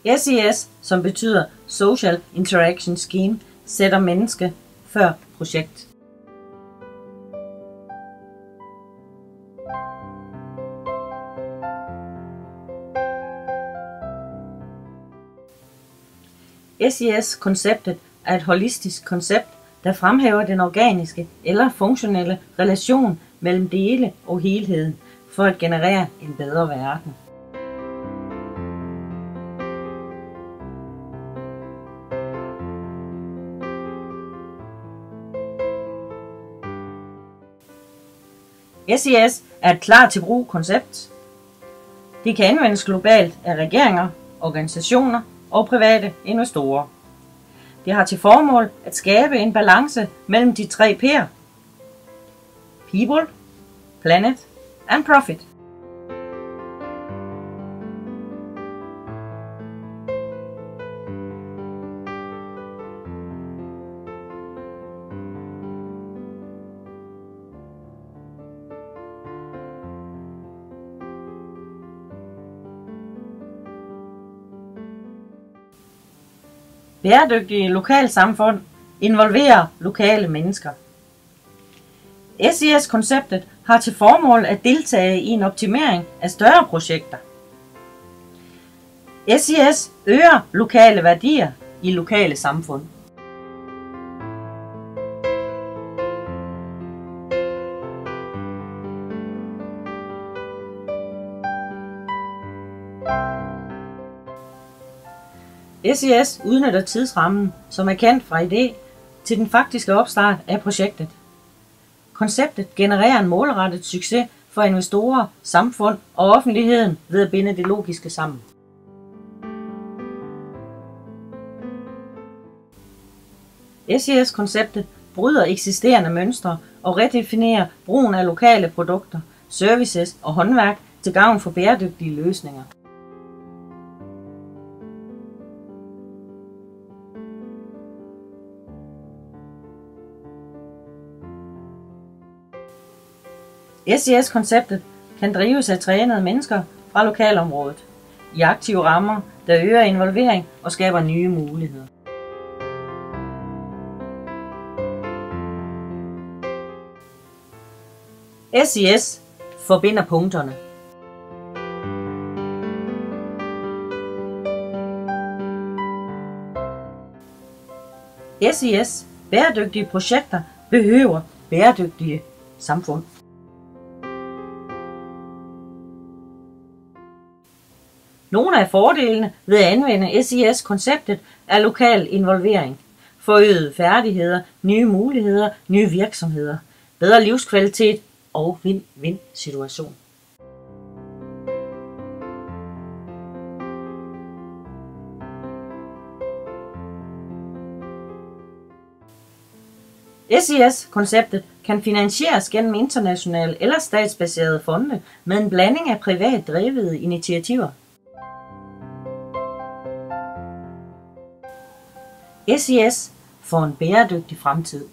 SIS, som betyder Social Interaction Scheme, sætter menneske før projekt. SIS-konceptet er et holistisk koncept, der fremhæver den organiske eller funktionelle relation mellem dele og helheden for at generere en bedre verden. SIS er et klar til brug koncept. Det kan anvendes globalt af regeringer, organisationer og private investorer. Det har til formål at skabe en balance mellem de 3 P'er: People, Planet and Profit. Bæredygtige lokalsamfund involverer lokale mennesker. SIS-konceptet har til formål at deltage i en optimering af større projekter. SIS øger lokale værdier i lokale samfund. SIS udnytter tidsrammen, som er kendt fra idé til den faktiske opstart af projektet. Konceptet genererer en målrettet succes for investorer, samfund og offentligheden ved at binde det logiske sammen. SIS-konceptet bryder eksisterende mønstre og redefinerer brugen af lokale produkter, services og håndværk til gavn for bæredygtige løsninger. SIS-konceptet kan drives af trænede mennesker fra lokalområdet i aktive rammer, der øger involvering og skaber nye muligheder. SIS forbinder punkterne. SIS bæredygtige projekter behøver bæredygtige samfund. Nogle af fordelene ved at anvende SIS-konceptet er lokal involvering, forøgede færdigheder, nye muligheder, nye virksomheder, bedre livskvalitet og win-win-situation. SIS-konceptet kan finansieres gennem internationale eller statsbaserede fonde med en blanding af privat drevede initiativer. SIS for en bæredygtig fremtid.